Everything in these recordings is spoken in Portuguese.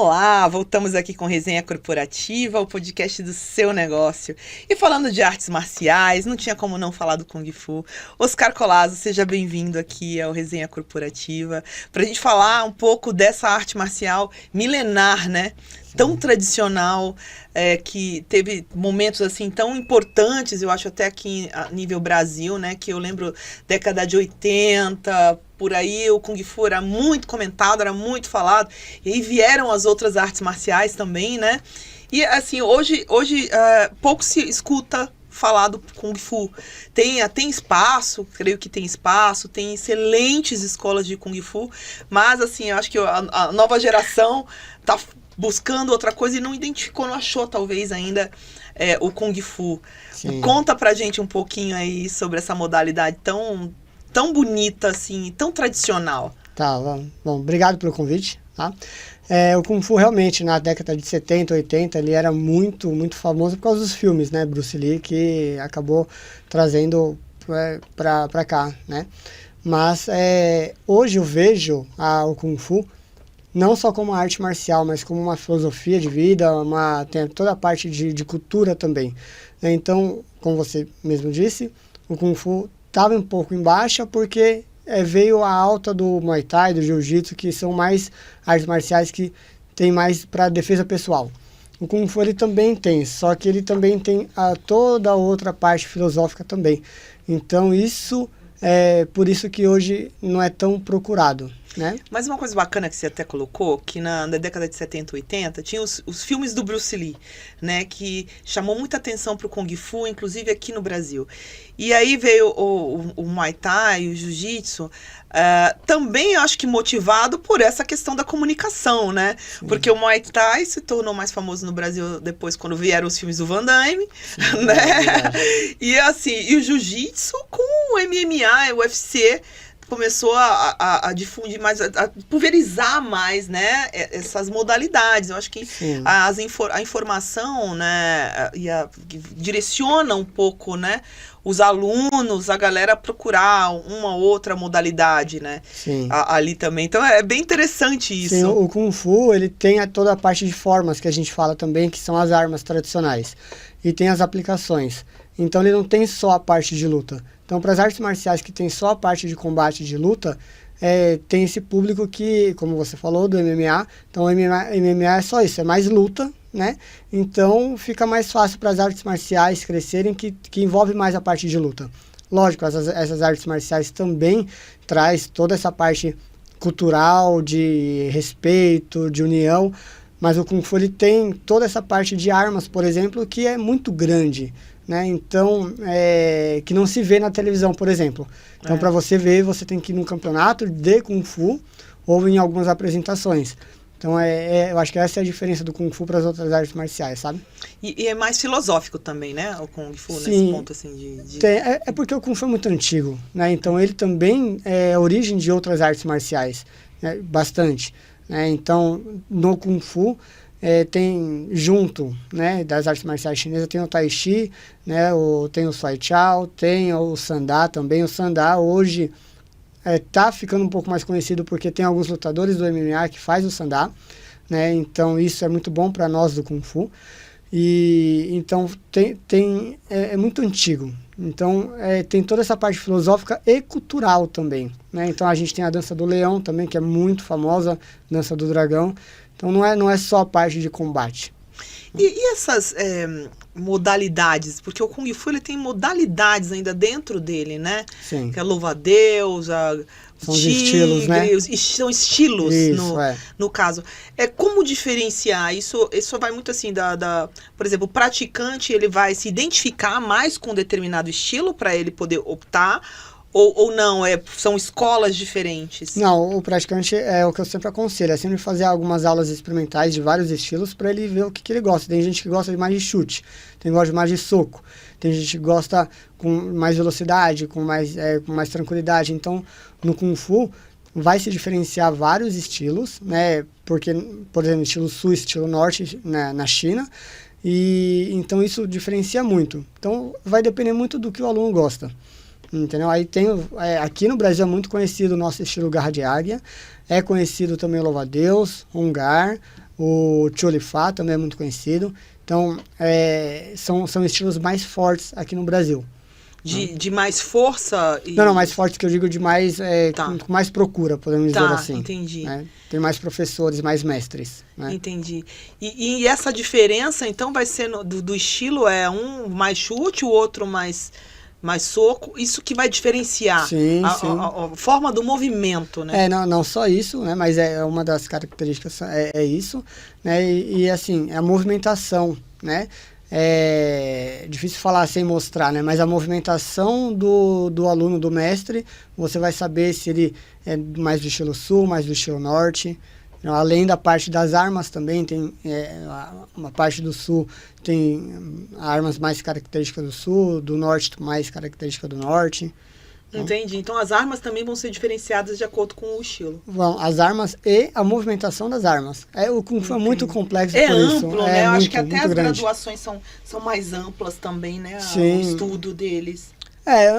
Olá, voltamos aqui com Resenha Corporativa, o podcast do seu negócio. E falando de artes marciais, não tinha como não falar do Kung Fu. Oscar Collazo, seja bem-vindo aqui ao Resenha Corporativa, para a gente falar um pouco dessa arte marcial milenar, né? Tão tradicional, que teve momentos assim tão importantes, eu acho até aqui a nível Brasil, né? Que eu lembro década de 80, por aí o Kung Fu era muito comentado, era muito falado. E aí vieram as outras artes marciais também, né? E assim, hoje pouco se escuta falar do Kung Fu. Tem espaço, creio que tem espaço, tem excelentes escolas de Kung Fu, mas assim, eu acho que a nova geração tá buscando outra coisa e não identificou, não achou talvez ainda o Kung Fu. Sim. Conta pra gente um pouquinho aí sobre essa modalidade tão bonita, assim, tão tradicional. Tá, bom, obrigado pelo convite, tá? O Kung Fu realmente, na década de 70, 80, ele era muito, muito famoso por causa dos filmes, né? Bruce Lee, que acabou trazendo pra cá, né? Mas hoje eu vejo o Kung Fu não só como uma arte marcial, mas como uma filosofia de vida, tem toda a parte de cultura também. Então, como você mesmo disse, o Kung Fu estava um pouco em baixa porque veio a alta do Muay Thai, do Jiu-Jitsu, que são mais artes marciais que tem mais para defesa pessoal. O Kung Fu ele também tem, só que ele também tem toda a outra parte filosófica também. Então, por isso que hoje não é tão procurado. Né? Mas uma coisa bacana que você até colocou, que na década de 70, 80, tinha os filmes do Bruce Lee, né, que chamou muita atenção para o Kung Fu, inclusive aqui no Brasil. E aí veio o Muay Thai, o Jiu-Jitsu, também acho que motivado por essa questão da comunicação, né? Sim. Porque o Muay Thai se tornou mais famoso no Brasil depois, quando vieram os filmes do Van Damme, sim, né? E assim, e o Jiu-Jitsu com o MMA, o UFC, começou a difundir mais, a pulverizar mais, né, essas modalidades. Eu acho que a informação, né, direciona um pouco, né, os alunos, a galera a procurar uma outra modalidade, né, ali também. Então é bem interessante isso. Sim, o Kung Fu, ele tem toda a parte de formas que a gente fala também, que são as armas tradicionais. E tem as aplicações. Então ele não tem só a parte de luta. Então, para as artes marciais que tem só a parte de combate e de luta, tem esse público que, como você falou, do MMA. Então, o MMA é só isso, é mais luta, né? Então, fica mais fácil para as artes marciais crescerem, que envolve mais a parte de luta. Lógico, essas artes marciais também traz toda essa parte cultural, de respeito, de união, mas o Kung Fu ele tem toda essa parte de armas, por exemplo, que é muito grande, né? Então, que não se vê na televisão, por exemplo. Então, para você ver, você tem que ir num campeonato de Kung Fu ou em algumas apresentações. Então, eu acho que essa é a diferença do Kung Fu para as outras artes marciais, sabe? E é mais filosófico também, né? O Kung Fu, sim, nesse ponto, assim, É porque o Kung Fu é muito antigo, né? Então, ele também é a origem de outras artes marciais, né? Bastante. Né? Então, no Kung Fu, tem junto, né, das artes marciais chinesas, tem o Tai Chi, né, tem o Soi Chao, tem o Sanda também. O Sanda hoje tá ficando um pouco mais conhecido porque tem alguns lutadores do MMA que faz o Sanda, né, então isso é muito bom para nós do Kung Fu. E então é muito antigo. Então tem toda essa parte filosófica e cultural também, né? Então a gente tem a dança do leão também, que é muito famosa, dança do dragão. Então não é só a parte de combate. E essas modalidades? Porque o Kung Fu ele tem modalidades ainda dentro dele, né? Sim. Que é louva-a-Deus, são os estilos, né? São estilos, isso, no caso. Como diferenciar? Isso vai muito assim por exemplo, o praticante ele vai se identificar mais com um determinado estilo para ele poder optar, ou não, são escolas diferentes? Não, o praticante é o que eu sempre aconselho, é sempre fazer algumas aulas experimentais de vários estilos para ele ver o que ele gosta. Tem gente que gosta de mais de chute, tem gente que gosta de mais de soco, tem gente que gosta com mais velocidade, com mais tranquilidade. Então, no Kung Fu, vai se diferenciar vários estilos, né? Porque, por exemplo, estilo sul, estilo norte, né, na China, e então isso diferencia muito. Então, vai depender muito do que o aluno gosta. Entendeu? Aí aqui no Brasil é muito conhecido o nosso estilo Garra de Águia, é conhecido também o Louva-a-Deus, Hungar, O Chulifá também é muito conhecido. Então, são estilos mais fortes aqui no Brasil. De mais força? Não, mais forte que eu digo de mais, Tá. com mais procura, podemos dizer assim. Entendi. Né? Tem mais professores, mais mestres. Né? Entendi. E essa diferença, então, vai ser do estilo, um mais chute, o outro mais soco, isso que vai diferenciar Sim, sim. A forma do movimento, né? Não só isso, né, mas uma das características é isso, né, e assim, a movimentação, né, é difícil falar sem mostrar, né, mas a movimentação do aluno, do mestre, você vai saber se ele é mais do estilo sul, mais do estilo norte. Além da parte das armas também, tem uma parte do sul tem armas mais características do sul, do norte mais características do norte. Entendi. Então as armas também vão ser diferenciadas de acordo com o estilo. Vão, as armas e a movimentação das armas. O Kung Fu é muito complexo por isso. Amplo, né? Eu muito, acho que até as grande. graduações são mais amplas também, né? Sim. O estudo deles.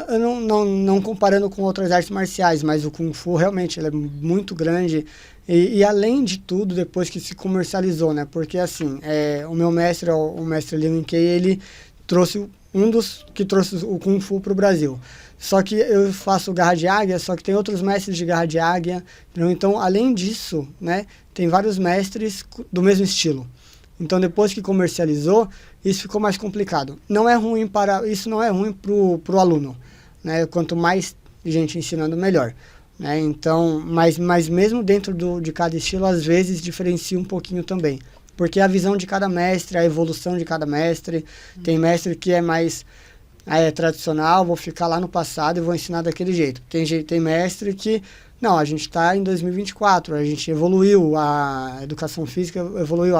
Eu não comparando com outras artes marciais, mas o Kung Fu realmente ele é muito grande. E além de tudo, depois que se comercializou, né? Porque assim, o meu mestre, o mestre Liu Ying-Kei, ele trouxe que trouxe o Kung Fu para o Brasil. Só que eu faço garra de águia, só que tem outros mestres de garra de águia. Então, além disso, né, tem vários mestres do mesmo estilo. Então, depois que comercializou, isso ficou mais complicado. Isso não é ruim pro aluno, né? Quanto mais gente ensinando, melhor. Né? Então, mas mesmo dentro de cada estilo, às vezes diferencia um pouquinho também. Porque a visão de cada mestre, a evolução de cada mestre, tem mestre que é mais tradicional, vou ficar lá no passado e vou ensinar daquele jeito. Tem mestre que, não, a gente está em 2024, a gente evoluiu, a educação física evoluiu,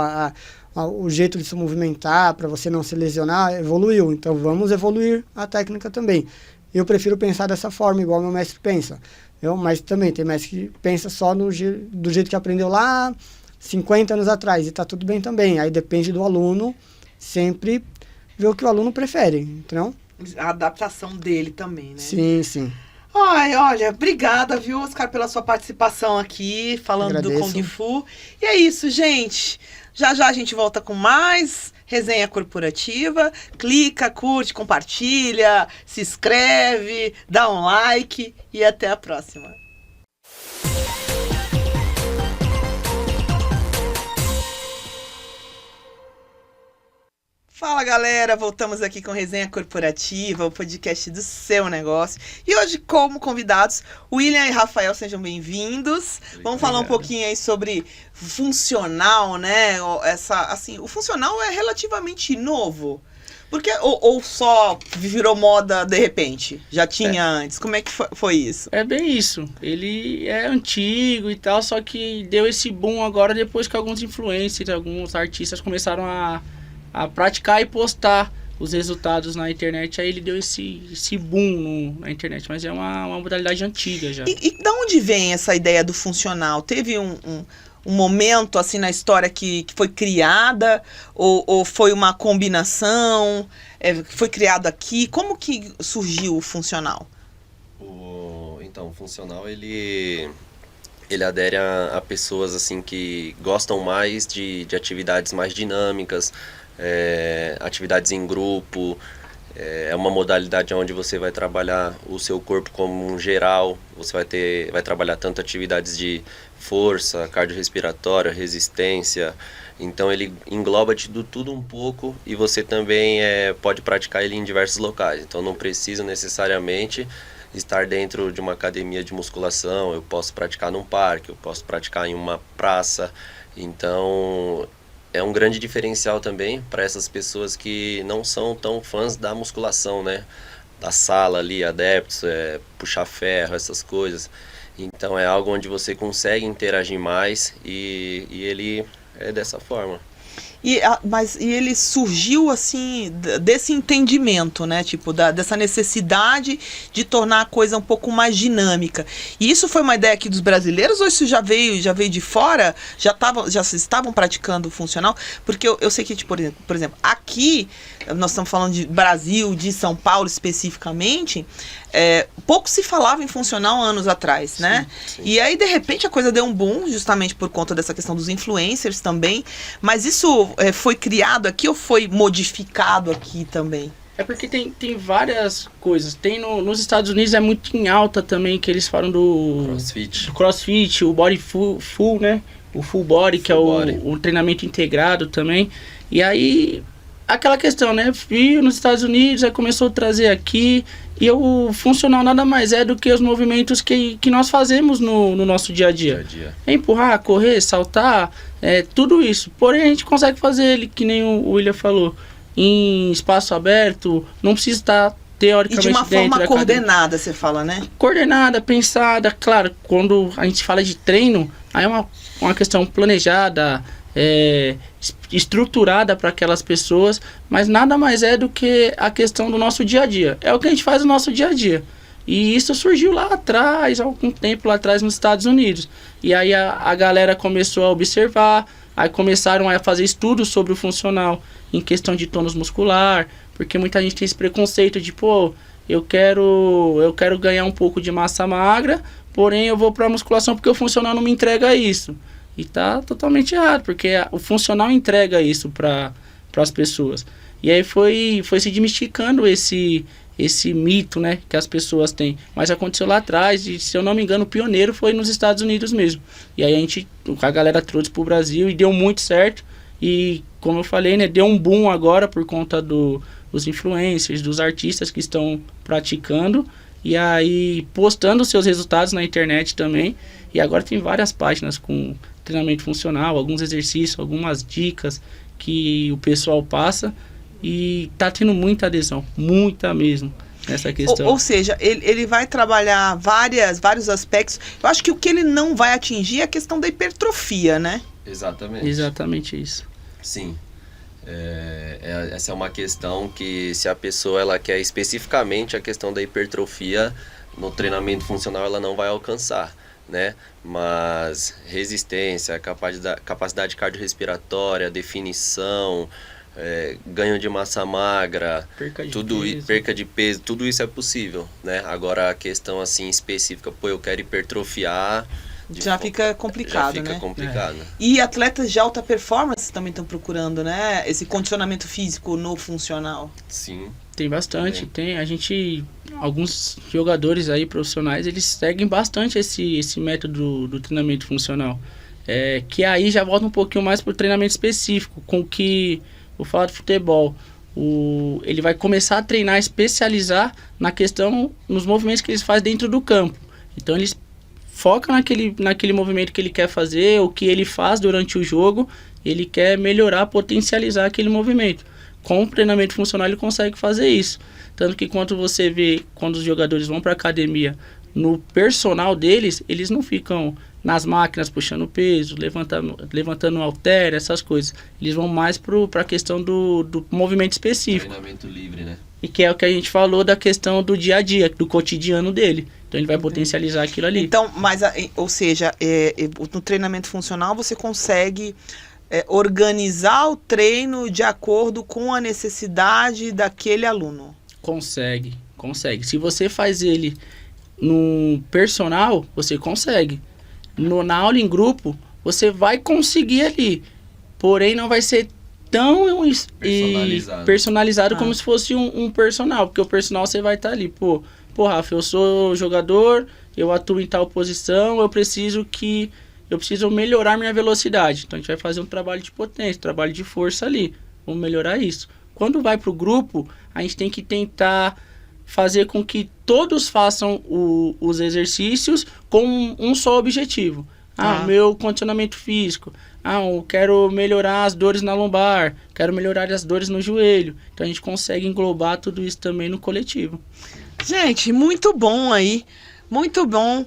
o jeito de se movimentar, para você não se lesionar, evoluiu. Então, vamos evoluir a técnica também. Eu prefiro pensar dessa forma, igual meu mestre pensa. Mas também tem mestre que pensa só do jeito que aprendeu lá 50 anos atrás, e está tudo bem também. Aí depende do aluno, sempre ver o que o aluno prefere, entendeu? A adaptação dele também, né? Sim, sim. Ai, olha, obrigada, viu, Oscar, pela sua participação aqui, falando do Kung Fu. E é isso, gente. Já a gente volta com mais resenha corporativa. Clica, curte, compartilha, se inscreve, dá um like e até a próxima. Fala, galera, voltamos aqui com Resenha Corporativa, o podcast do seu negócio. E hoje, como convidados, William e Rafael, sejam bem-vindos. Vamos falar um pouquinho aí sobre funcional, né? O funcional é relativamente novo. Porque, ou só virou moda de repente? Já tinha antes? Como é que foi isso? É bem isso. Ele é antigo e tal, só que deu esse boom agora depois que alguns influencers, alguns artistas começaram a praticar e postar os resultados na internet. Aí ele deu esse boom na internet, mas é uma modalidade antiga já. E de onde vem essa ideia do funcional? Teve um momento assim na história que foi criada? Ou foi uma combinação? Foi criado aqui? Como que surgiu o funcional? Então, o funcional ele adere a pessoas assim que gostam mais de atividades mais dinâmicas, atividades em grupo. É uma modalidade onde você vai trabalhar o seu corpo como um geral. Você vai trabalhar tanto atividades de força, cardiorrespiratória, resistência. Então ele engloba de tudo um pouco, e você também pode praticar ele em diversos locais. Então não precisa necessariamente estar dentro de uma academia de musculação. Eu posso praticar num parque, eu posso praticar em uma praça. Então é um grande diferencial também para essas pessoas que não são tão fãs da musculação, né? Da sala ali, adeptos, puxar ferro, essas coisas. Então é algo onde você consegue interagir mais, e ele é dessa forma. Mas ele surgiu assim desse entendimento, né? Tipo, dessa necessidade de tornar a coisa um pouco mais dinâmica. E isso foi uma ideia aqui dos brasileiros, ou isso já veio de fora? Já estavam praticando o funcional? Porque eu sei que, tipo, por exemplo, aqui, nós estamos falando de Brasil, de São Paulo especificamente, pouco se falava em funcional anos atrás, né? Sim. E aí, de repente, a coisa deu um boom, justamente por conta dessa questão dos influencers também. Mas isso foi criado aqui ou foi modificado aqui também? É porque tem várias coisas. Nos Estados Unidos é muito em alta também, que eles falam do CrossFit, o body full, né? O full body, que é o treinamento integrado também. E aí, aquela questão, né? Fui nos Estados Unidos, aí começou a trazer aqui. E o funcional nada mais é do que os movimentos que nós fazemos no nosso dia a dia. É empurrar, correr, saltar, tudo isso. Porém, a gente consegue fazer ele, que nem o William falou, em espaço aberto, não precisa estar teoricamente dentro da academia. E de uma forma coordenada, você fala, né? Coordenada, pensada, claro, quando a gente fala de treino, aí é uma questão planejada, estruturada para aquelas pessoas, mas nada mais é do que a questão do nosso dia a dia. É o que a gente faz no nosso dia a dia. E isso surgiu lá atrás, há algum tempo lá atrás nos Estados Unidos. E aí a galera começou a observar, aí começaram a fazer estudos sobre o funcional em questão de tônus muscular, porque muita gente tem esse preconceito de, eu quero ganhar um pouco de massa magra, porém eu vou para a musculação porque o funcional não me entrega isso. E tá totalmente errado, porque o funcional entrega isso para as pessoas. E aí foi se desmistificando esse mito, né, que as pessoas têm. Mas aconteceu lá atrás, e se eu não me engano, o pioneiro foi nos Estados Unidos mesmo. E aí a galera trouxe pro Brasil e deu muito certo. E como eu falei, né, deu um boom agora por conta dos influencers, dos artistas que estão praticando. E aí postando seus resultados na internet também. E agora tem várias páginas com treinamento funcional, alguns exercícios, algumas dicas que o pessoal passa. E tá tendo muita adesão, muita mesmo, nessa questão. Ou seja, ele vai trabalhar vários aspectos. Eu acho que o que ele não vai atingir é a questão da hipertrofia, né? Exatamente isso. Sim. Essa é uma questão que, se a pessoa ela quer especificamente a questão da hipertrofia, no treinamento funcional ela não vai alcançar, né? Mas resistência, capacidade cardiorrespiratória, definição, ganho de massa magra, perca de peso, tudo isso é possível, né? Agora a questão assim específica, eu quero hipertrofiar, já fica complicado, né? Complicado. E atletas de alta performance também estão procurando, né? Esse condicionamento físico no funcional. Sim. Tem bastante. Tem alguns jogadores aí profissionais, eles seguem bastante esse método do treinamento funcional. Que aí já volta um pouquinho mais para o treinamento específico, com que vou falar de futebol. Ele vai começar a treinar, especializar nos movimentos que eles fazem dentro do campo. Então eles focam naquele movimento que ele quer fazer, o que ele faz durante o jogo, ele quer melhorar, potencializar aquele movimento. Com o treinamento funcional ele consegue fazer isso. Tanto que quando você vê, quando os jogadores vão para a academia, no personal deles, eles não ficam nas máquinas puxando peso, levantando halter, essas coisas. Eles vão mais para a questão do movimento específico. Treinamento livre, né? E que é o que a gente falou da questão do dia a dia, do cotidiano dele. Então ele vai potencializar aquilo ali. Então, ou seja, no treinamento funcional você consegue organizar o treino de acordo com a necessidade daquele aluno. Consegue. Se você faz ele no personal, você consegue. Na aula em grupo, você vai conseguir ali. Porém, não vai ser tão personalizado como se fosse um personal. Porque o personal você vai estar ali. Pô, Rafa, eu sou jogador, eu atuo em tal posição, eu preciso melhorar minha velocidade. Então a gente vai fazer um trabalho de potência, trabalho de força ali. Vamos melhorar isso. Quando vai para o grupo, a gente tem que tentar fazer com que todos façam os exercícios com um só objetivo. Meu condicionamento físico. Eu quero melhorar as dores na lombar, quero melhorar as dores no joelho. Então a gente consegue englobar tudo isso também no coletivo. Gente, muito bom aí, muito bom.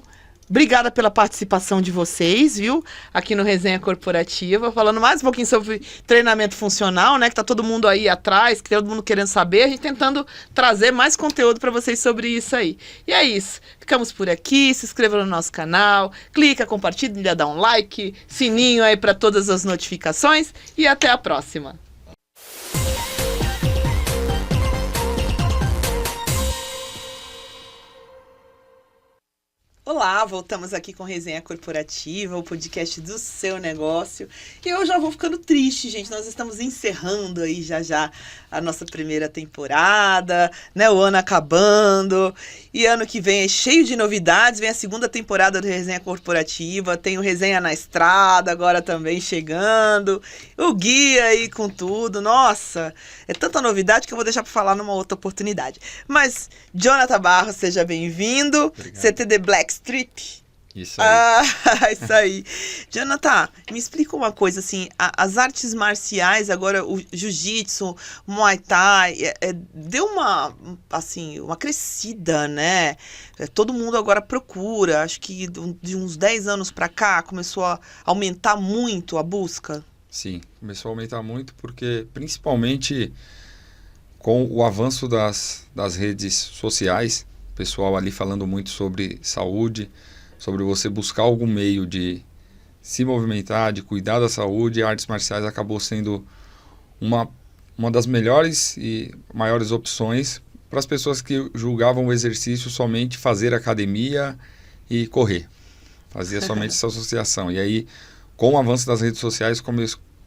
Obrigada pela participação de vocês, viu? Aqui no Resenha Corporativa, falando mais um pouquinho sobre treinamento funcional, né? Que tá todo mundo aí atrás, que todo mundo querendo saber, a gente tentando trazer mais conteúdo para vocês sobre isso aí. E é isso, ficamos por aqui, se inscreva no nosso canal, clica, compartilha, dá um like, sininho aí para todas as notificações e até a próxima. Olá, voltamos aqui com Resenha Corporativa, o podcast do seu negócio. E eu já vou ficando triste, gente. Nós estamos encerrando aí já a nossa primeira temporada, né? O ano acabando. E ano que vem é cheio de novidades. Vem a segunda temporada do Resenha Corporativa. Tem o Resenha na Estrada agora também chegando. O guia aí com tudo. Nossa, é tanta novidade que eu vou deixar para falar numa outra oportunidade. Mas, Jonathan Barros, seja bem-vindo. Obrigado. CTD Black Strip. Isso aí. Isso aí. Jonathan, me explica uma coisa, assim, as artes marciais, agora o jiu-jitsu, Muay Thai, deu uma crescida, né? Todo mundo agora procura, acho que de uns 10 anos pra cá começou a aumentar muito a busca. Sim, começou a aumentar muito porque, principalmente com o avanço das redes sociais, o pessoal ali falando muito sobre saúde, sobre você buscar algum meio de se movimentar, de cuidar da saúde, artes marciais acabou sendo uma das melhores e maiores opções para as pessoas que julgavam o exercício somente fazer academia e correr. Fazia somente essa associação. E aí, com o avanço das redes sociais,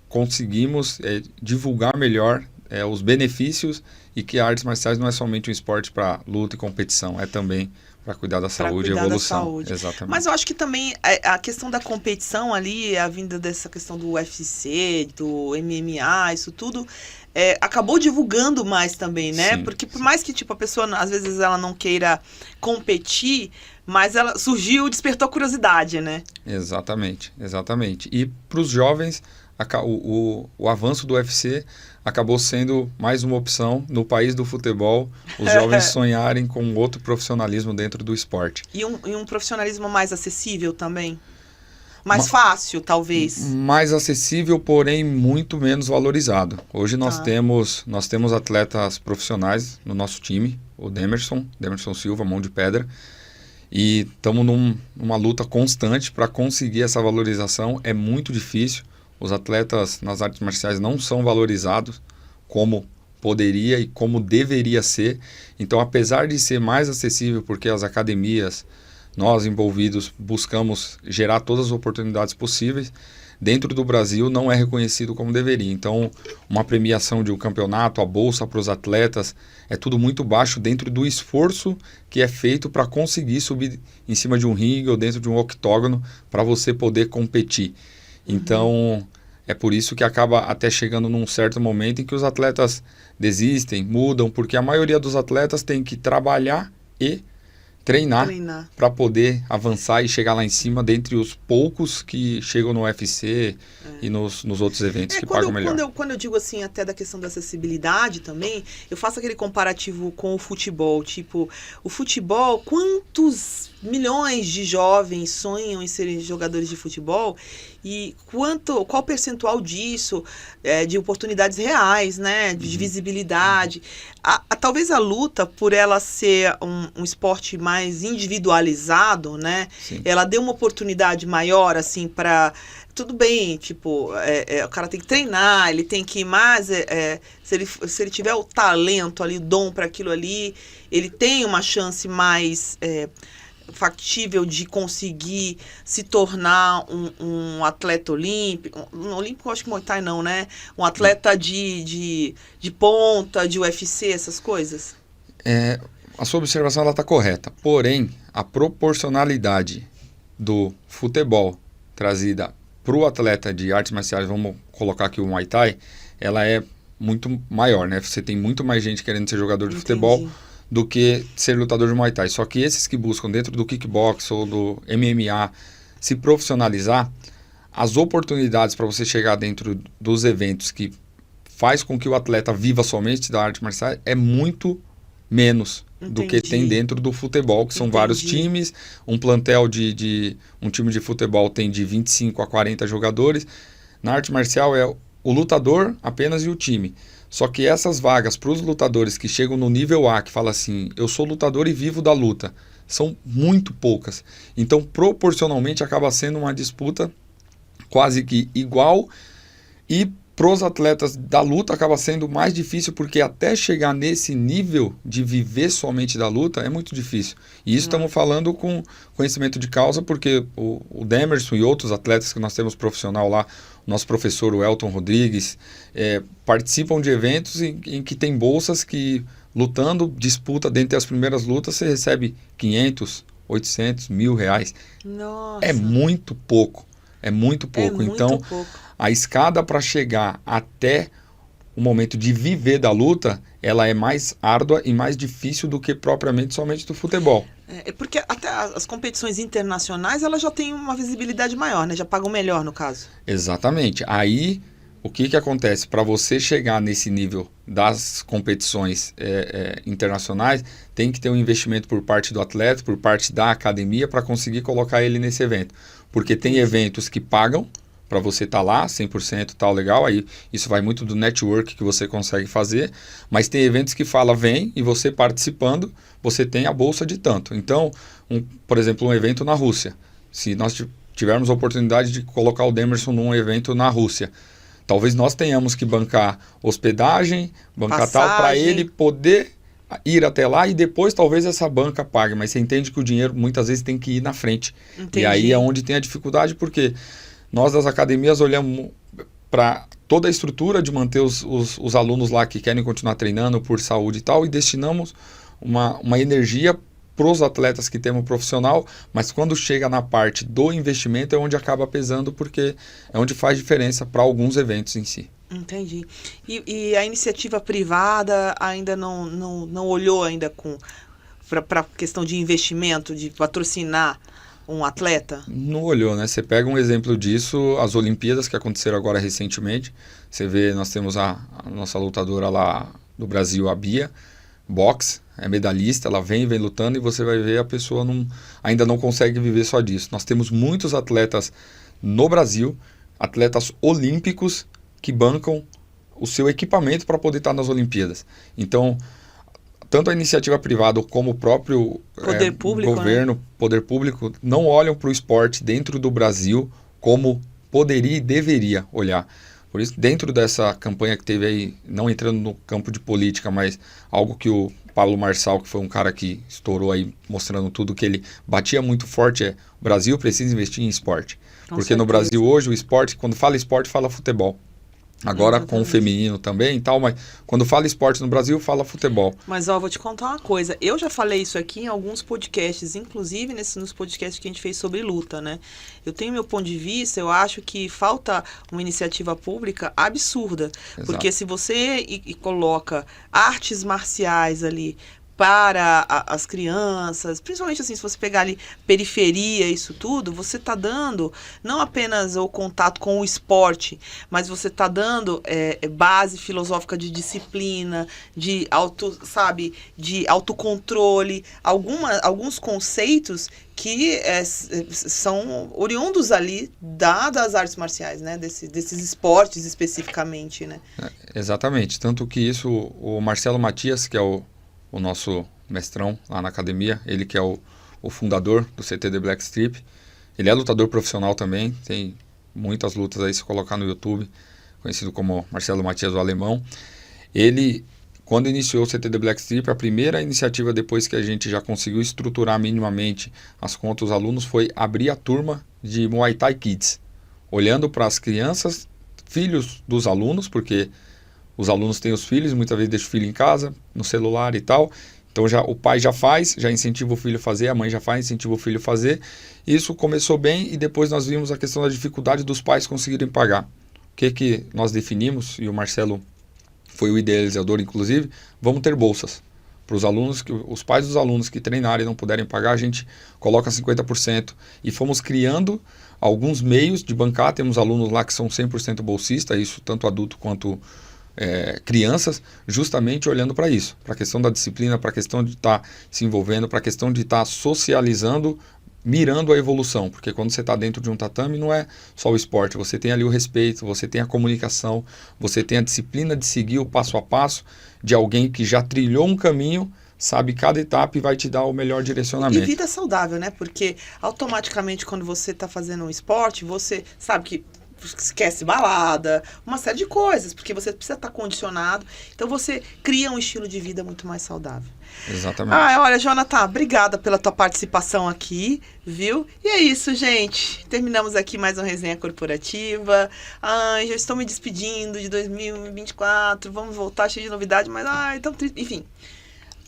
conseguimos divulgar melhor os benefícios e que artes marciais não é somente um esporte para luta e competição, é também para cuidar da saúde e evolução. Exatamente. Mas eu acho que também a questão da competição ali, a vinda dessa questão do UFC, do MMA, isso tudo, acabou divulgando mais também, né? Sim, porque por mais que a pessoa, às vezes, ela não queira competir, mas ela despertou a curiosidade, né? Exatamente. E para os jovens, o avanço do UFC acabou sendo mais uma opção no país do futebol, os jovens sonharem com outro profissionalismo dentro do esporte. E um profissionalismo mais acessível também? Mais fácil, talvez? Mais acessível, porém muito menos valorizado. Hoje nós temos atletas profissionais no nosso time, o Demerson Silva, mão de pedra, e estamos numa luta constante para conseguir essa valorização. É muito difícil. Os atletas nas artes marciais não são valorizados como poderia e como deveria ser. Então, apesar de ser mais acessível, porque as academias, nós envolvidos, buscamos gerar todas as oportunidades possíveis, dentro do Brasil não é reconhecido como deveria. Então, uma premiação de um campeonato, a bolsa para os atletas, é tudo muito baixo dentro do esforço que é feito para conseguir subir em cima de um ringue ou dentro de um octógono para você poder competir. Então, é por isso que acaba até chegando num certo momento em que os atletas desistem, mudam, porque a maioria dos atletas tem que trabalhar e treinar para poder avançar e chegar lá em cima, dentre os poucos que chegam no UFC e nos outros eventos que pagam melhor. Quando eu digo assim, até da questão da acessibilidade também, eu faço aquele comparativo com o futebol. Tipo, o futebol, quantos milhões de jovens sonham em serem jogadores de futebol e qual percentual disso de oportunidades reais, né, de visibilidade. Talvez a luta, por ela ser um esporte mais individualizado, né, ela deu uma oportunidade maior, assim, para... Tudo bem, tipo, o cara tem que treinar, ele tem que ir mais... se ele tiver o talento ali, o dom para aquilo ali, ele tem uma chance mais... factível de conseguir se tornar um atleta olímpico. Olímpico eu acho que Muay Thai não, né? Um atleta de ponta, de UFC, essas coisas. A sua observação está correta. Porém, a proporcionalidade do futebol trazida para o atleta de artes marciais, vamos colocar aqui o Muay Thai, ela é muito maior, né? Você tem muito mais gente querendo ser jogador de futebol do que ser lutador de Muay Thai. Só que esses que buscam dentro do kickbox ou do MMA se profissionalizar, as oportunidades para você chegar dentro dos eventos que faz com que o atleta viva somente da arte marcial é muito menos do que tem dentro do futebol, que são vários times. Um plantel um time de futebol tem de 25 a 40 jogadores. Na arte marcial é o lutador apenas e o time. Só que essas vagas para os lutadores que chegam no nível A, que fala assim, eu sou lutador e vivo da luta, são muito poucas. Então, proporcionalmente, acaba sendo uma disputa quase que igual. E pros atletas da luta acaba sendo mais difícil, porque até chegar nesse nível de viver somente da luta é muito difícil. E isso estamos falando com conhecimento de causa, porque o Demerson e outros atletas que nós temos profissional lá, o nosso professor, o Elton Rodrigues, participam de eventos em que tem bolsas que, lutando, disputa, dentre as primeiras lutas, você recebe 500, 800, R$1.000. Nossa. É muito pouco. É muito pouco. Então, a escada para chegar até o momento de viver da luta, ela é mais árdua e mais difícil do que propriamente somente do futebol. É porque até as competições internacionais, elas já têm uma visibilidade maior, né? Já pagam melhor, no caso. Exatamente. Aí, o que acontece? Para você chegar nesse nível das competições internacionais, tem que ter um investimento por parte do atleta, por parte da academia, para conseguir colocar ele nesse evento. Porque tem eventos que pagam para você estar lá, 100% tal, legal, aí isso vai muito do network que você consegue fazer, mas tem eventos que fala, vem, e você participando, você tem a bolsa de tanto. Então, por exemplo, um evento na Rússia, se nós tivermos a oportunidade de colocar o Demerson num evento na Rússia, talvez nós tenhamos que bancar hospedagem, bancar passagem, tal, para ele poder ir até lá, e depois talvez essa banca pague, mas você entende que o dinheiro muitas vezes tem que ir na frente. Entendi. E aí é onde tem a dificuldade, porque nós das academias olhamos para toda a estrutura de manter os alunos lá que querem continuar treinando por saúde e tal, e destinamos uma energia para os atletas que temos profissional, mas quando chega na parte do investimento é onde acaba pesando, porque é onde faz diferença para alguns eventos em si. Entendi. E a iniciativa privada ainda não olhou ainda para a questão de investimento, de patrocinar um atleta? Não olhou, né? Você pega um exemplo disso, as Olimpíadas que aconteceram agora recentemente, você vê, nós temos a nossa lutadora lá do Brasil, a Bia, boxe, é medalhista, ela vem lutando, e você vai ver a pessoa ainda não consegue viver só disso. Nós temos muitos atletas no Brasil, atletas olímpicos, que bancam o seu equipamento para poder estar nas Olimpíadas. Então, tanto a iniciativa privada como o próprio poder público, governo, né? Poder público, não olham para o esporte dentro do Brasil como poderia e deveria olhar. Por isso, dentro dessa campanha que teve aí, não entrando no campo de política, mas algo que o Pablo Marçal, que foi um cara que estourou aí, mostrando tudo, que ele batia muito forte, o Brasil precisa investir em esporte. Porque no Brasil hoje, o esporte, quando fala esporte, fala futebol. Agora exatamente, com o feminino também e tal, mas quando fala esporte no Brasil, fala futebol. Mas vou te contar uma coisa, eu já falei isso aqui em alguns podcasts, inclusive nos podcasts que a gente fez sobre luta, né? Eu tenho meu ponto de vista, eu acho que falta uma iniciativa pública absurda. Exato. Porque se você coloca artes marciais ali para as crianças, principalmente assim, se você pegar ali periferia, isso tudo, você está dando não apenas o contato com o esporte, mas você está dando base filosófica de disciplina, de de autocontrole, alguns conceitos que são oriundos ali das artes marciais, né? Desses esportes especificamente, né? Exatamente, tanto que isso, o Marcelo Matias, que é o nosso mestrão lá na academia, ele que é o fundador do CTD Black Strip, ele é lutador profissional também, tem muitas lutas aí, se colocar no YouTube, conhecido como Marcelo Matias, o alemão. Ele, quando iniciou o CTD Black Strip, a primeira iniciativa depois que a gente já conseguiu estruturar minimamente as contas dos alunos foi abrir a turma de Muay Thai Kids, olhando para as crianças, filhos dos alunos, porque os alunos têm os filhos, muitas vezes deixam o filho em casa, no celular e tal. Então o pai já faz, já incentiva o filho a fazer, a mãe já faz, incentiva o filho a fazer. Isso começou bem, e depois nós vimos a questão da dificuldade dos pais conseguirem pagar. O que nós definimos, e o Marcelo foi o idealizador inclusive, vamos ter bolsas. Para os alunos, os pais dos alunos que treinarem e não puderem pagar, a gente coloca 50%. E fomos criando alguns meios de bancar, temos alunos lá que são 100% bolsistas, isso tanto adulto quanto crianças, justamente olhando para isso, para a questão da disciplina, para a questão de estar se envolvendo, para a questão de estar socializando, mirando a evolução, porque quando você está dentro de um tatame não é só o esporte, você tem ali o respeito, você tem a comunicação, você tem a disciplina de seguir o passo a passo de alguém que já trilhou um caminho, sabe cada etapa e vai te dar o melhor direcionamento. E vida saudável, né? Porque automaticamente quando você está fazendo um esporte, você sabe que esquece balada, uma série de coisas, porque você precisa estar condicionado. Então você cria um estilo de vida muito mais saudável. Exatamente. Olha, Jonathan, obrigada pela tua participação aqui, viu? E é isso, gente. Terminamos aqui mais uma resenha corporativa. Já estou me despedindo de 2024. Vamos voltar cheio de novidade, mas tão triste. Enfim,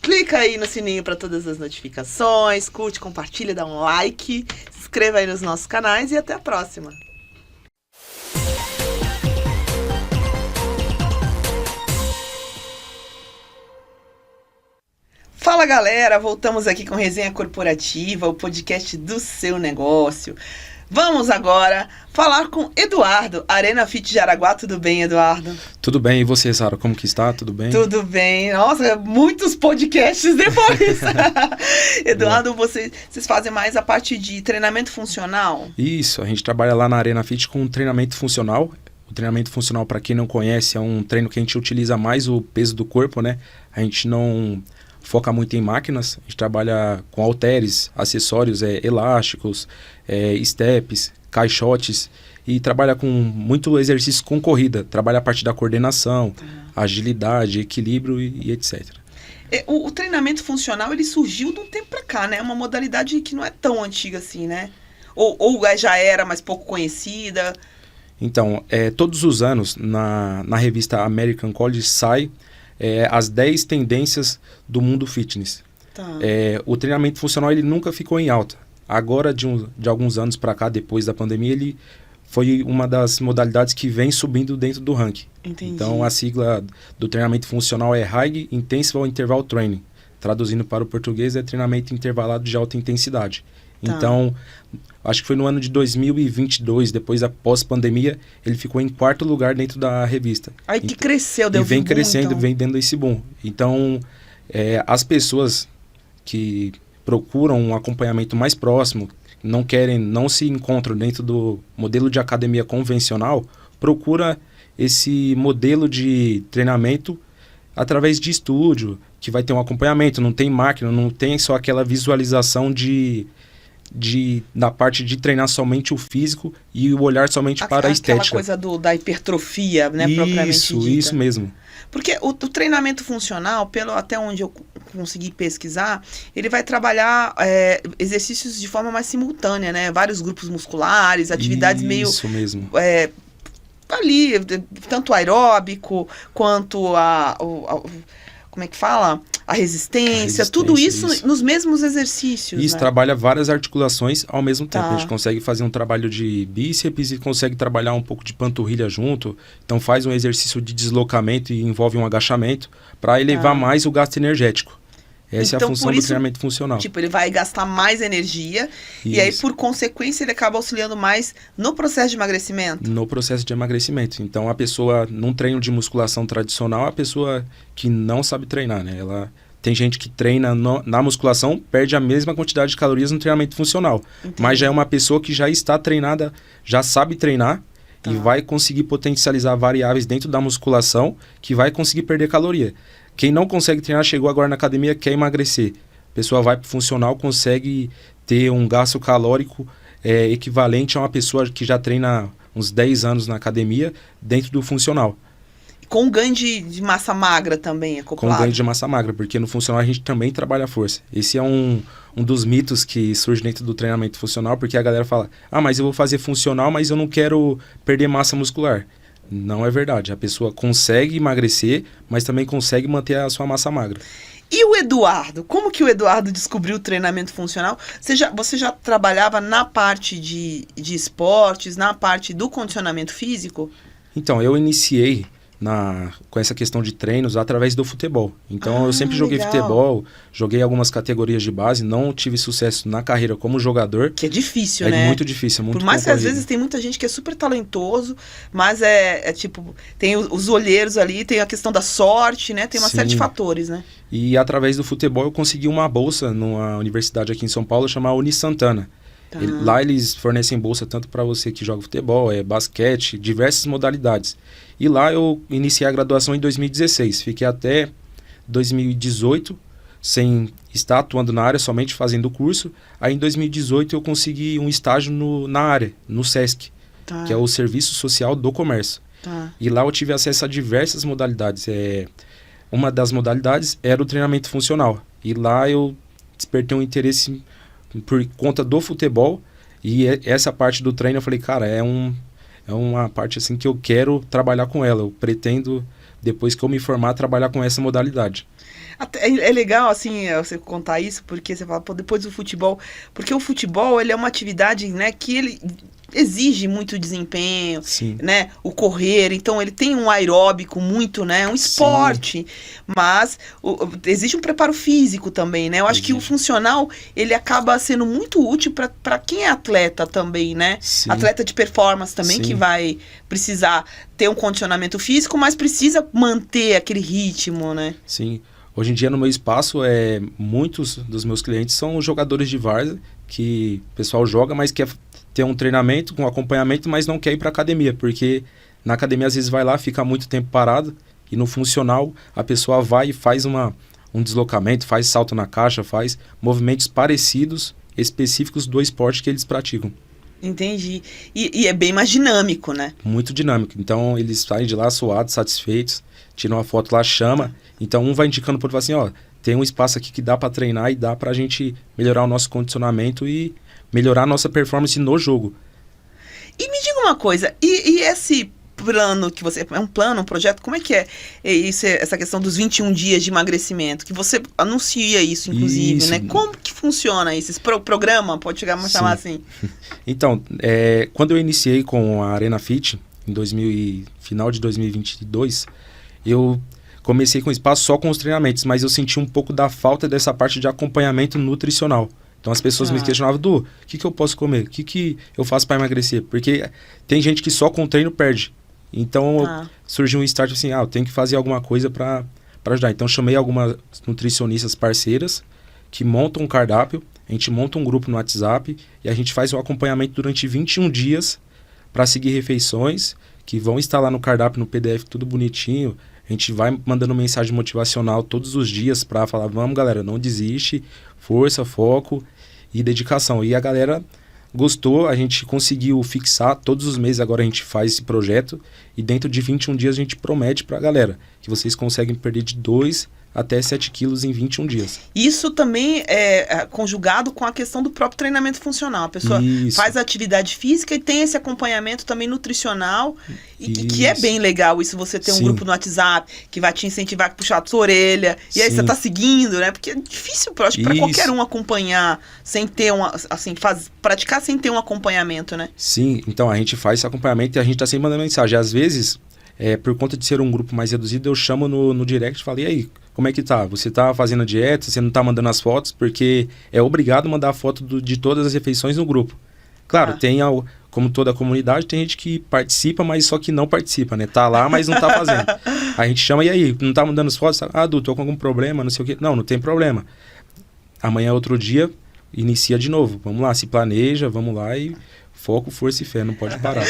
clica aí no sininho para todas as notificações, curte, compartilha, dá um like, se inscreva aí nos nossos canais e até a próxima. Fala galera, voltamos aqui com Resenha Corporativa, o podcast do seu negócio. Vamos agora falar com Eduardo, Arena Fit de Araguá. Tudo bem, Eduardo? Tudo bem, e você, Sara, como que está? Tudo bem? Tudo bem. Nossa, muitos podcasts depois. Eduardo, vocês fazem mais a parte de treinamento funcional? Isso, a gente trabalha lá na Arena Fit com treinamento funcional. O treinamento funcional, para quem não conhece, é um treino que a gente utiliza mais o peso do corpo, né? A gente não foca muito em máquinas, a gente trabalha com halteres, acessórios, elásticos, steps, caixotes, e trabalha com muito exercício com corrida, trabalha a parte da coordenação, agilidade, equilíbrio e etc. O treinamento funcional, ele surgiu de um tempo para cá, né? É uma modalidade que não é tão antiga assim, né? Ou já era, mas pouco conhecida. Então, todos os anos, na revista American College sai as 10 tendências do mundo fitness. Tá. O treinamento funcional ele nunca ficou em alta. Agora, de alguns anos para cá, depois da pandemia, ele foi uma das modalidades que vem subindo dentro do ranking. Entendi. Então, a sigla do treinamento funcional é High Intensive Interval Training. Traduzindo para o português, é treinamento intervalado de alta intensidade. Tá. Então, acho que foi no ano de 2022, depois da pós-pandemia, ele ficou em 4º lugar dentro da revista. Aí que cresceu, deu E vem boom, crescendo, então. vem dando esse boom. Então, as pessoas que procuram um acompanhamento mais próximo, não se encontram dentro do modelo de academia convencional, procura esse modelo de treinamento através de estúdio, que vai ter um acompanhamento, não tem máquina, não tem só aquela visualização da parte de treinar somente o físico e o olhar somente para a estética. Aquela coisa da hipertrofia, né, propriamente dita. Isso mesmo. Porque o treinamento funcional, até onde eu consegui pesquisar, ele vai trabalhar exercícios de forma mais simultânea, né? Vários grupos musculares, atividades meio... Isso mesmo. Ali, tanto aeróbico, quanto como é que fala? A resistência, tudo isso nos mesmos exercícios. Isso, né? trabalha várias articulações ao mesmo tempo. Tá. A gente consegue fazer um trabalho de bíceps e consegue trabalhar um pouco de panturrilha junto. Então faz um exercício de deslocamento e envolve um agachamento para elevar mais o gasto energético. Essa é a função do treinamento funcional. Tipo, ele vai gastar mais energia e aí, por consequência, ele acaba auxiliando mais no processo de emagrecimento. No processo de emagrecimento. Então, a pessoa, num treino de musculação tradicional, a pessoa que não sabe treinar, né? Tem gente que treina na musculação, perde a mesma quantidade de calorias no treinamento funcional. Entendi. Mas já é uma pessoa que já está treinada, já sabe treinar e vai conseguir potencializar variáveis dentro da musculação que vai conseguir perder caloria. Quem não consegue treinar, chegou agora na academia, quer emagrecer. A pessoa vai para o funcional, consegue ter um gasto calórico equivalente a uma pessoa que já treina uns 10 anos na academia dentro do funcional. Com ganho de massa magra também, acoplado. Com ganho de massa magra, porque no funcional a gente também trabalha a força. Esse é um dos mitos que surge dentro do treinamento funcional, porque a galera fala, mas eu vou fazer funcional, mas eu não quero perder massa muscular. Não é verdade. A pessoa consegue emagrecer, mas também consegue manter a sua massa magra. E o Eduardo? Como que o Eduardo descobriu o treinamento funcional? Você já trabalhava na parte de esportes, na parte do condicionamento físico? Então, eu iniciei com essa questão de treinos através do futebol. Então, eu sempre joguei futebol, joguei algumas categorias de base, não tive sucesso na carreira como jogador. Que é difícil, né? É muito difícil, é muito Por mais concorrido. que às vezes tem muita gente que é super talentoso, mas tipo, tem os olheiros ali, tem a questão da sorte, né? Tem uma série de fatores, né? E através do futebol eu consegui uma bolsa numa universidade aqui em São Paulo chamada Uni Santana. Lá eles fornecem bolsa tanto para você que joga futebol, basquete, diversas modalidades. E lá eu iniciei a graduação em 2016. Fiquei até 2018 sem estar atuando na área, somente fazendo o curso. Aí em 2018 eu consegui um estágio na área, no SESC. Tá. que é o Serviço Social do Comércio. Tá. E lá eu tive acesso a diversas modalidades. Uma das modalidades era o treinamento funcional. E lá eu despertei um interesse por conta do futebol. E essa parte do treino eu falei, cara, é uma parte assim que eu quero trabalhar com ela. Eu pretendo, depois que eu me formar, trabalhar com essa modalidade. É legal, assim, você contar isso, porque você fala, pô, depois do futebol... Porque o futebol, ele é uma atividade, né, que ele exige muito desempenho, Sim. né, o correr, então ele tem um aeróbico muito, né, um esporte, mas existe um preparo físico também, né, eu acho que o funcional, ele acaba sendo muito útil para quem é atleta também, né, Sim. atleta de performance também, Sim. que vai precisar ter um condicionamento físico, mas precisa manter aquele ritmo, né. Sim. Hoje em dia, no meu espaço, muitos dos meus clientes são jogadores de várzea, que o pessoal joga, mas quer ter um treinamento com acompanhamento, mas não quer ir para academia, porque na academia às vezes vai lá, fica muito tempo parado, e no funcional a pessoa vai e faz um deslocamento, faz salto na caixa, faz movimentos parecidos, específicos do esporte que eles praticam. Entendi. E é bem mais dinâmico, né? Muito dinâmico. Então eles saem de lá suados, satisfeitos, tiram uma foto lá, chama. Então um vai indicando para outro, assim, ó, tem um espaço aqui que dá para treinar e dá pra gente melhorar o nosso condicionamento e melhorar a nossa performance no jogo. E me diga uma coisa, e esse plano que você... É um plano, um projeto? Como é que é isso, essa questão dos 21 dias de emagrecimento? Que você anuncia isso, inclusive, Isso. né? Como que funciona isso? Esse programa, pode chegar a chamar assim? Então, quando eu iniciei com a Arena Fit, final de 2022, eu comecei com espaço só com os treinamentos, mas eu senti um pouco da falta dessa parte de acompanhamento nutricional. Então as pessoas me questionavam, Du, o que eu posso comer? O que eu faço para emagrecer? Porque tem gente que só com treino perde. Então surgiu um start assim, eu tenho que fazer alguma coisa para ajudar. Então chamei algumas nutricionistas parceiras que montam um cardápio, a gente monta um grupo no WhatsApp e a gente faz um acompanhamento durante 21 dias para seguir refeições que vão estar lá no cardápio, no PDF, tudo bonitinho. A gente vai mandando mensagem motivacional todos os dias para falar, vamos galera, não desiste, força, foco e dedicação. E a galera gostou, a gente conseguiu fixar, todos os meses agora a gente faz esse projeto e dentro de 21 dias a gente promete para a galera que vocês conseguem perder de 2 até 7 quilos em 21 dias. Isso também é conjugado com a questão do próprio treinamento funcional. A pessoa faz a atividade física e tem esse acompanhamento também nutricional, e que é bem legal isso, você ter um grupo no WhatsApp que vai te incentivar a puxar a sua orelha, e aí você tá seguindo, né? Porque é difícil, eu acho, para qualquer um acompanhar sem ter praticar sem ter um acompanhamento, né? Sim, então a gente faz esse acompanhamento e a gente tá sempre mandando mensagem. Às vezes, por conta de ser um grupo mais reduzido, eu chamo no direct e falo, e aí, como é que tá? Você tá fazendo a dieta? Você não tá mandando as fotos? Porque é obrigado mandar a foto de todas as refeições no grupo. Claro, como toda a comunidade, tem gente que participa, mas só que não participa, né? Tá lá, mas não tá fazendo. A gente chama, e aí, não tá mandando as fotos? Du, tô com algum problema, não sei o quê. Não tem problema. Amanhã é outro dia, inicia de novo. Vamos lá, se planeja, vamos lá e foco, força e fé, não pode parar.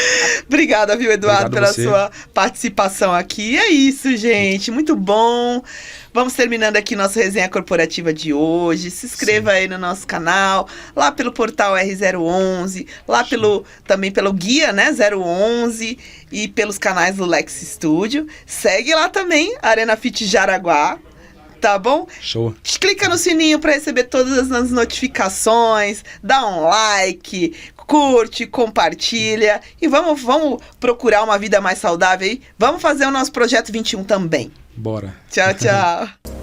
Obrigada, viu, Eduardo, Obrigado pela sua participação aqui. É isso, gente, muito bom. Vamos terminando aqui nossa resenha corporativa de hoje. Se inscreva aí no nosso canal, lá pelo portal R011, lá também pelo guia, né, 011 e pelos canais do Lex Studio. Segue lá também, Arena Fit Jaraguá. Tá bom? Show. Clica no sininho para receber todas as notificações, dá um like, curte, compartilha e vamos procurar uma vida mais saudável aí. Vamos fazer o nosso Projeto 21 também. Bora. Tchau, tchau.